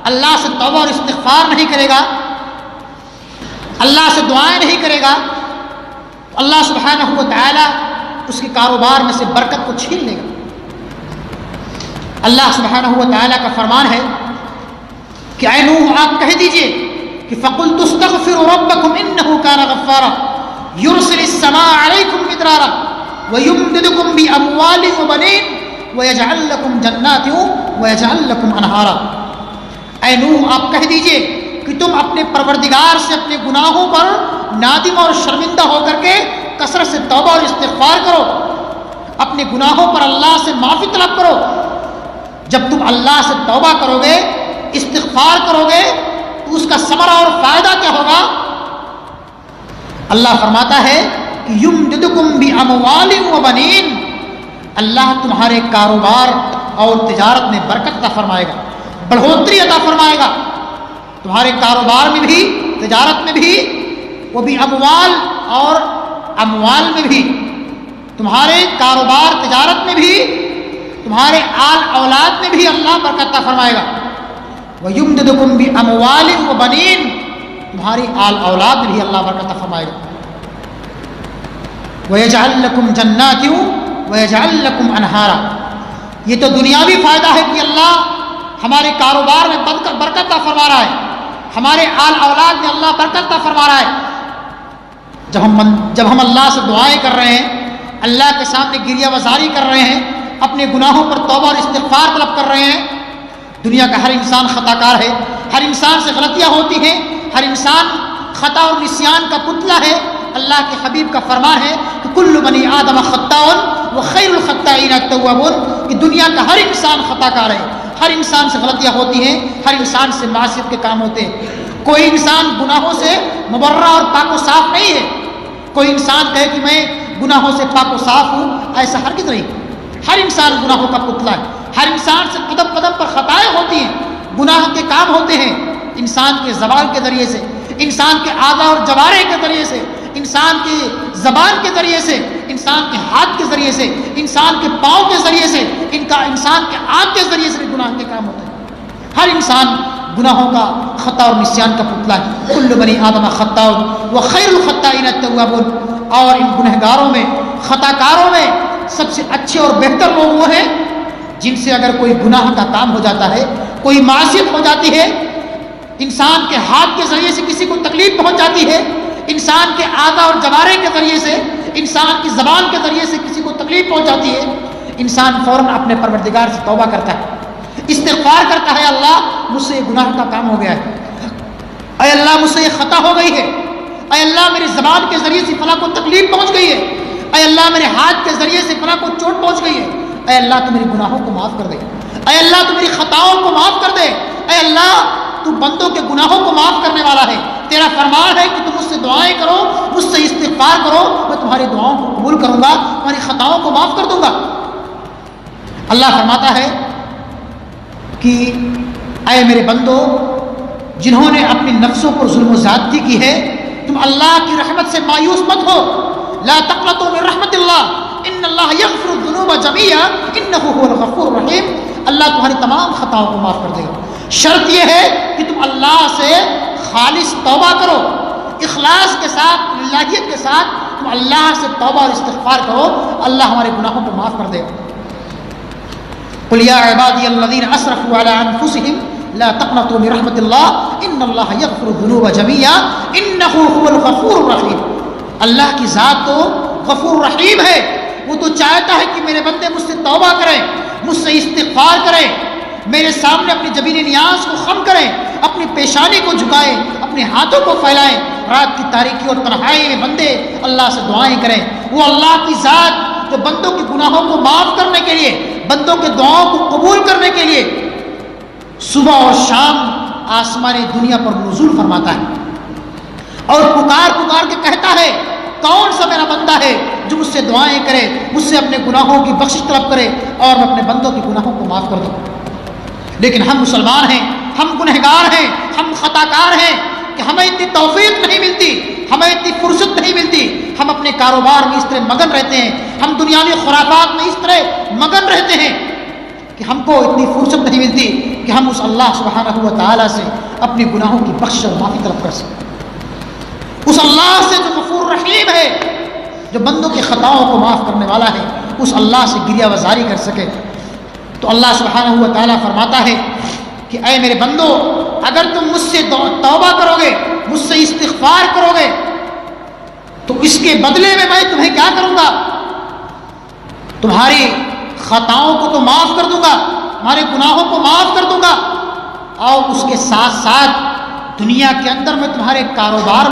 اللہ سے توبہ اور استغفار نہیں کرے گا، اللہ سے دعائیں نہیں کرے گا، اللہ سبحانہ و تعالی اس کے کاروبار میں سے برکت کو چھین لے گا۔ اللہ سبحانہ و تعالی کا فرمان ہے کہ اے نوح آپ کہہ دیجئے کہ فَقُلْتُ اسْتَغْفِرُوا رَبَّكُمْ إِنَّهُ كَانَ غَفَّارًا يُرْسِلِ السَّمَاءَ عَلَيْكُمْ مِدْرَارًا وَيُمْدِدْكُمْ بِأَمْوَالٍ وَبَنِينَ وَيَجْعَلْ لَكُمْ جَنَّاتٍ وَيَجْعَلْ لَكُمْ أَنْهَارًا۔ اے نوح آپ کہہ دیجئے کہ تم اپنے پروردگار سے اپنے گناہوں پر نادم اور شرمندہ ہو کر کے کثرت سے توبہ اور استغفار کرو، اپنے گناہوں پر اللہ سے معافی طلب کرو۔ جب تم اللہ سے توبہ کرو گے، استغفار کرو گے، تو اس کا ثمرہ اور فائدہ کیا ہوگا؟ اللہ فرماتا ہے کہ یمددکم باموال وبنین، اللہ تمہارے کاروبار اور تجارت میں برکت عطا فرمائے گا، بڑھوتری عطا فرمائے گا، تمہارے کاروبار میں بھی، تجارت میں بھی، وہ بھی اموال اور اموال میں بھی، تمہارے کاروبار تجارت میں بھی، تمہارے آل اولاد میں بھی اللہ برکت عطا فرمائے گا۔ وَيُمْدِدُكُمْ بِأَمْوَالٍ وَبَنِينَ، تمہاری آل اولاد میں بھی اللہ برکت عطا فرمائے گا۔ وَيَجْعَلْ لَكُمْ جَنَّاتٍ وَيَجْعَلْ لَكُمْ أَنْهَارًا، یہ تو دنیاوی فائدہ ہے کہ اللہ ہمارے کاروبار میں برکت عطا فرما رہا ہے، ہمارے آل اولاد میں اللہ برکت عطا فرما رہا ہے۔ جب ہم اللہ سے دعائیں کر رہے ہیں، اللہ کے سامنے گریہ وزاری کر رہے ہیں، اپنے گناہوں پر توبہ اور استغفار طلب کر رہے ہیں۔ دنیا کا ہر انسان خطا کار ہے، ہر انسان سے غلطیاں ہوتی ہیں، ہر انسان خطا اور نسیان کا پتلا ہے۔ اللہ کے حبیب کا فرمان ہے کہ کل بنی آدم خطاء وخیر الخطائین التوابون، کہ دنیا کا ہر انسان خطا کار ہے، ہر انسان سے غلطیاں ہوتی ہیں، ہر انسان سے معصیت کے کام ہوتے ہیں۔ کوئی انسان گناہوں سے مبرہ اور پاک و صاف نہیں ہے۔ کوئی انسان کہے کہ میں گناہوں سے پاک و صاف ہوں، ایسا ہرگز نہیں۔ ہر انسان گناہوں کا پتلا ہے، ہر انسان سے قدم قدم پر خطائیں ہوتی ہیں، گناہ کے کام ہوتے ہیں، انسان کے زبان کے ذریعے سے، انسان کے اعضاء اور جوارح کے ذریعے سے، انسان کی زبان کے ذریعے سے، انسان کے ہاتھ کے ذریعے سے، انسان کے پاؤں کے ذریعے سے، انسان کے آنکھ کے ذریعے سے گناہ کے کام ہوتے ہیں۔ ہر انسان گناہوں کا خطا اور نسیان کا پتلا ہے۔ کل بنی آدم خطاء وخیر الخطائین التوابون، اور ان گنہگاروں میں، خطا کاروں میں سب سے اچھے اور بہتر لوگ وہ ہیں جن سے اگر کوئی گناہ کا کام ہو جاتا ہے، کوئی معصیت ہو جاتی ہے، انسان کے ہاتھ کے ذریعے سے کسی کو تکلیف پہنچ جاتی ہے، انسان کے اعضاء اور جوارح کے ذریعے سے، انسان کی زبان کے ذریعے سے کسی کو تکلیف پہنچ جاتی ہے، انسان فوراً اپنے پروردگار سے توبہ کرتا ہے، استغفار کرتا ہے، اللہ مجھ سے یہ گناہ کا کام ہو گیا ہے، اے اللہ مجھ سے یہ خطا ہو گئی ہے، اے اللہ میری زبان کے ذریعے سے فلاں کو تکلیف پہنچ گئی ہے، اے اللہ میرے ہاتھ کے ذریعے سے فلاں کو چوٹ پہنچ گئی ہے، اے اللہ تو میری گناہوں کو معاف کر دے، اے اللہ تو میری خطاؤں کو معاف کر دے، اے اللہ تو بندوں کے گناہوں کو معاف کرنے والا ہے، تیرا فرمان ہے کہ تم مجھ سے دعائیں کرو، مجھ سے استغفار کرو، میں تمہاری دعاؤں کو قبول کروں گا، تمہاری خطاؤں کو معاف کر دوں گا۔ اللہ فرماتا ہے کہ اے میرے بندو، جنہوں نے اپنی نفسوں پر ظلم و زیادتی کی ہے، تم اللہ کی رحمت سے مایوس مت ہو، لا تقنطوا من رحمت اللہ ان اللہ یغفر الذنوب جميعا انہ هو الغفور الرحیم، اللہ تمہاری تمام خطاؤں کو معاف کر دے گا۔ شرط یہ ہے کہ تم اللہ سے خالص توبہ کرو، اخلاص کے ساتھ، للہیت کے ساتھ تم اللہ سے توبہ اور استغفار کرو، اللہ ہمارے گناہوں کو معاف کر دے گا۔ قل یا عبادی الذین اسرفوا علی انفسهم لا تقنطوا من رحمت اللہ ان اللہ یغفر الذنوب جميعا انہ هو الغفور الرحیم، اللہ کی ذات تو غفور رحیم ہے، وہ تو چاہتا ہے کہ میرے بندے مجھ سے توبہ کریں، مجھ سے استغفار کریں، میرے سامنے اپنی جبین نیاز کو خم کریں، اپنی پیشانی کو جھکائیں، اپنے ہاتھوں کو پھیلائیں، رات کی تاریکی اور تنہائی میں بندے اللہ سے دعائیں کریں۔ وہ اللہ کی ذات جو بندوں کے گناہوں کو معاف کرنے کے لیے، بندوں کے دعاؤں کو قبول کرنے کے لیے صبح اور شام آسمانی دنیا پر نزول فرماتا ہے اور پکار پکار کے کہتا ہے کون سا میرا بندہ ہے جو مجھ سے دعائیں کرے، مجھ سے اپنے گناہوں کی بخشش طلب کرے اور میں اپنے بندوں کے گناہوں کو معاف کر دوں۔ لیکن ہم مسلمان ہیں، ہم گنہگار ہیں، ہم خطا کار ہیں کہ ہمیں اتنی توفیق نہیں ملتی، ہمیں اتنی فرصت نہیں ملتی، ہم اپنے کاروبار میں اس طرح مگن رہتے ہیں، ہم دنیاوی خرافات میں اس طرح مگن رہتے ہیں کہ ہم کو اتنی فرصت نہیں ملتی کہ ہم اس اللہ سبحانہ و تعالیٰ سے اپنے گناہوں کی بخشش اور معافی طلب کر سکیں، اس اللہ سے جو غفور رحیم ہے، جو بندوں کی خطاؤں کو معاف کرنے والا ہے، اس اللہ سے گریہ وزاری کر سکے۔ تو اللہ سبحانہ و تعالیٰ فرماتا ہے کہ اے میرے بندو، اگر تم مجھ سے توبہ کرو گے، مجھ سے استغفار کرو گے، تو اس کے بدلے میں تمہیں کیا کروں گا؟ تمہاری خطاؤں کو تو معاف کر دوں گا، تمہارے گناہوں کو معاف کر دوں گا، اور اس کے ساتھ ساتھ دنیا کے اندر میں تمہارے کاروبار